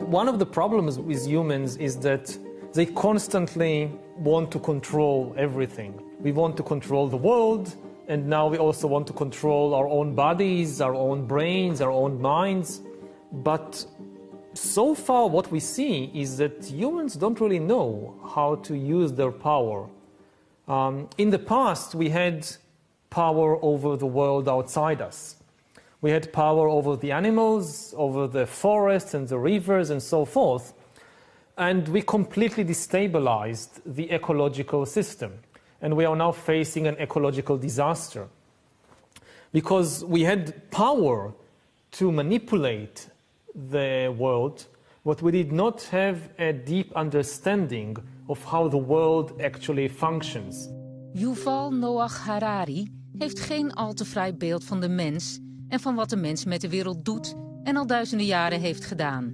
One of the problems with humans is that they constantly want to control everything. We want to control the world, and now we also want to control our own bodies, our own brains, our own minds. But so far what we see is that humans don't really know how to use their power. In the past, we had power over the world outside us. We had power over the animals, over the forests and the rivers and so forth. And we completely destabilized the ecological system. And we are now facing an ecological disaster. Because we had power to manipulate the world, but we did not have a deep understanding of how the world actually functions. Yuval Noah Harari heeft geen al te vrij beeld van de mens en van wat de mens met de wereld doet en al duizenden jaren heeft gedaan.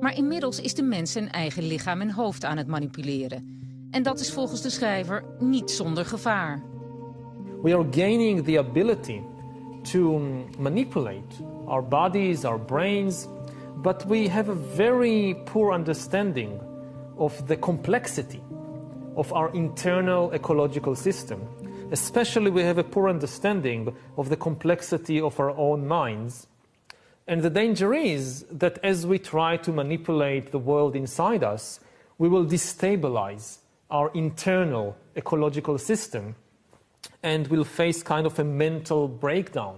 Maar inmiddels is de mens zijn eigen lichaam en hoofd aan het manipuleren. En dat is volgens de schrijver niet zonder gevaar. We are gaining the ability to manipulate our bodies, our brains, but we have a very poor understanding of the complexity of our internal ecological system. Especially we have a poor understanding of the complexity of our own minds. And the danger is that as we try to manipulate the world inside us, we will destabilize our internal ecological system and will face kind of a mental breakdown,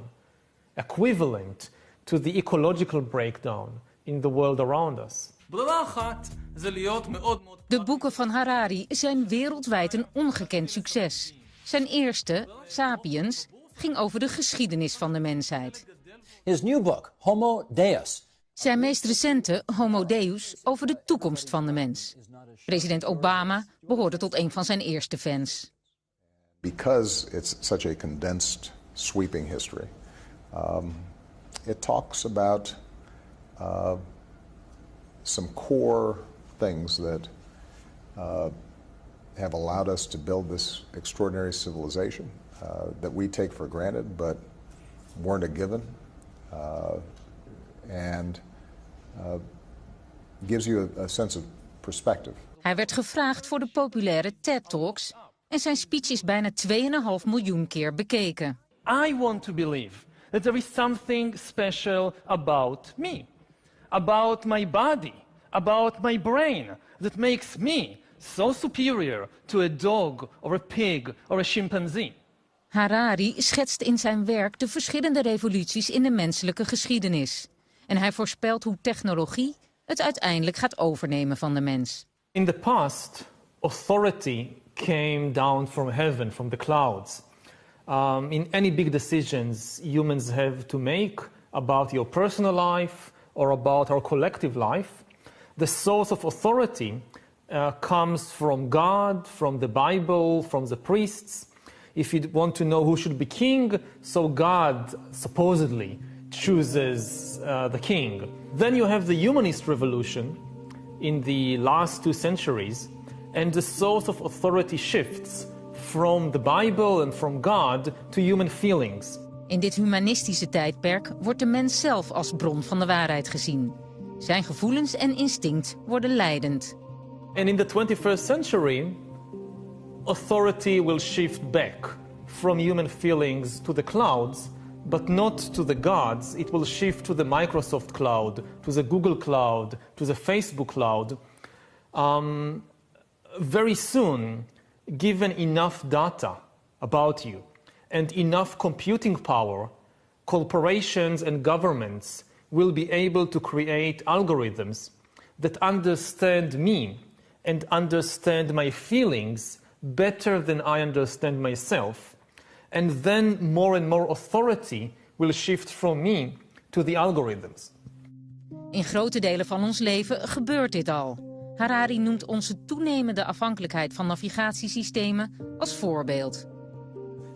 equivalent to the ecological breakdown in the world around us. De boeken van Harari zijn wereldwijd een ongekend succes. Zijn eerste, Sapiens, ging over de geschiedenis van de mensheid. His new book, Homo Deus. Zijn meest recente, Homo Deus, over de toekomst van de mens. President Obama behoorde tot een van zijn eerste fans. Because it's such a condensed, sweeping history, it talks about some core things that have allowed us to build this extraordinary civilization that we take for granted but weren't a given, and gives you a sense of perspective. Hij werd gevraagd voor de populaire TED Talks en zijn speech is bijna 2,5 miljoen keer bekeken. I want to believe that there is something special about me, about my body, about my brain, that makes me so superior to a dog or a pig or a chimpanzee. Harari schetst in zijn werk de verschillende revoluties in de menselijke geschiedenis. En hij voorspelt hoe technologie het uiteindelijk gaat overnemen van de mens. In the past, authority came down from heaven, from the clouds. In any big decisions humans have to make about your personal life or about our collective life, the source of authority comes from God, from the Bible, from the priests. If you want to know who should be king, so God supposedly chooses the king. Then you have the humanist revolution in the last 2 centuries, and the source of authority shifts from the Bible and from God to human feelings. In dit humanistische tijdperk wordt de mens zelf als bron van de waarheid gezien. Zijn gevoelens en instinct worden leidend. And in the 21st century, authority will shift back from human feelings to the clouds, but not to the gods. It will shift to the Microsoft cloud, to the Google cloud, to the Facebook cloud. Very soon, given enough data about you and enough computing power, corporations and governments will be able to create algorithms that understand me and understand my feelings better than I understand myself. And then more and more authority will shift from me to the algorithms. In grote delen van ons leven gebeurt dit al. Harari noemt onze toenemende afhankelijkheid van navigatiesystemen als voorbeeld.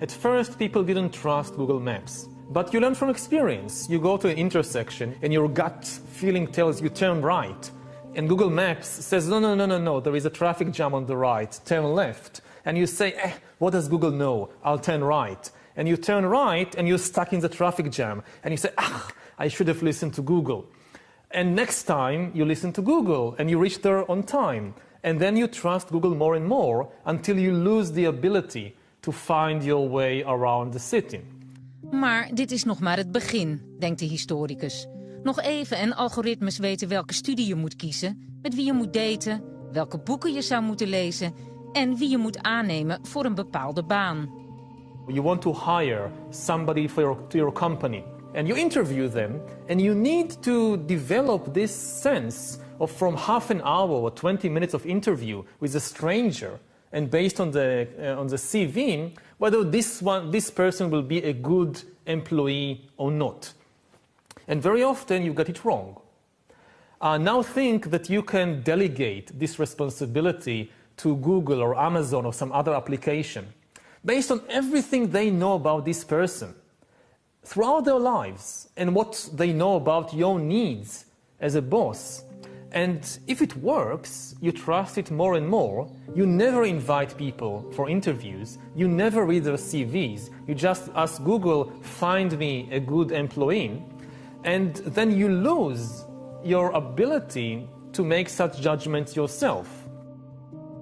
At first, people didn't trust Google Maps. But you learn from experience. You go to an intersection and your gut feeling tells you turn right. And Google Maps says, no, there is a traffic jam on the right, turn left. And you say, what does Google know? I'll turn right. And you turn right and you're stuck in the traffic jam. And you say, I should have listened to Google. And next time you listen to Google and you reach there on time. And then you trust Google more and more until you lose the ability to find your way around the city. Maar dit is nog maar het begin, denkt de historicus. Nog even en algoritmes weten welke studie je moet kiezen, met wie je moet daten, welke boeken je zou moeten lezen en wie je moet aannemen voor een bepaalde baan. You want to hire somebody to your company and you interview them and you need to develop this sense of from half an hour or 20 minutes of interview with a stranger and based on the CV whether this person will be a good employee or not. And very often you get it wrong. Now think that you can delegate this responsibility to Google or Amazon or some other application based on everything they know about this person throughout their lives and what they know about your needs as a boss. And if it works, you trust it more and more. You never invite people for interviews. You never read their CVs. You just ask Google, find me a good employee. And then you lose your ability to make such judgments yourself.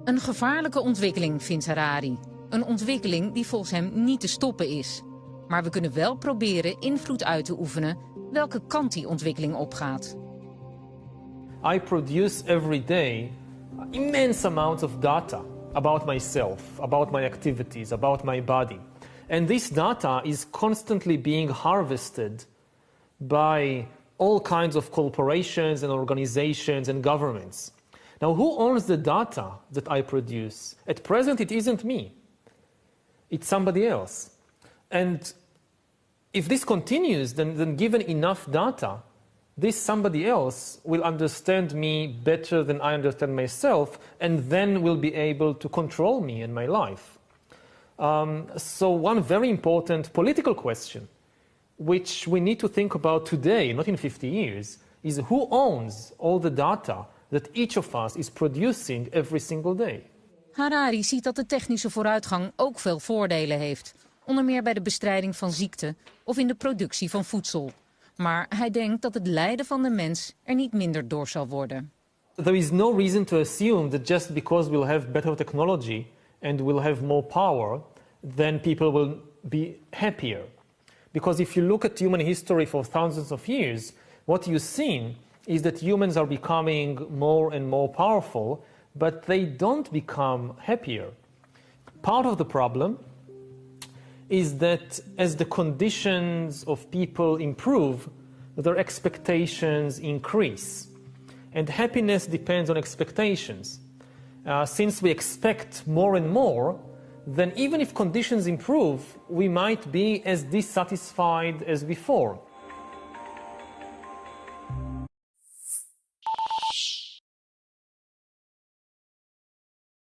Een gevaarlijke ontwikkeling, vindt Harari. Een ontwikkeling die volgens hem niet te stoppen is. Maar we kunnen wel proberen invloed uit te oefenen welke kant die ontwikkeling opgaat. I produce every day immense amounts of data about myself, about my activities, about my body. And this data is constantly being harvested by all kinds of corporations and organizations and governments. Now, who owns the data that I produce? At present, it isn't me. It's somebody else. And if this continues, then given enough data, this somebody else will understand me better than I understand myself, and then will be able to control me and my life. So one very important political question, which we need to think about today, not in 50 years, is who owns all the data that each of us is producing every single day? Harari ziet dat de technische vooruitgang ook veel voordelen heeft. Onder meer bij de bestrijding van ziekte of in de productie van voedsel. Maar hij denkt dat het lijden van de mens er niet minder door zal worden. There is no reason to assume that just because we'll have better technology and we'll have more power, then people will be happier. Because if you look at human history for thousands of years, what you've seen is that humans are becoming more and more powerful, but they don't become happier. Part of the problem is that as the conditions of people improve, their expectations increase. And happiness depends on expectations. Since we expect more and more, then even if conditions improve, we might be as dissatisfied as before.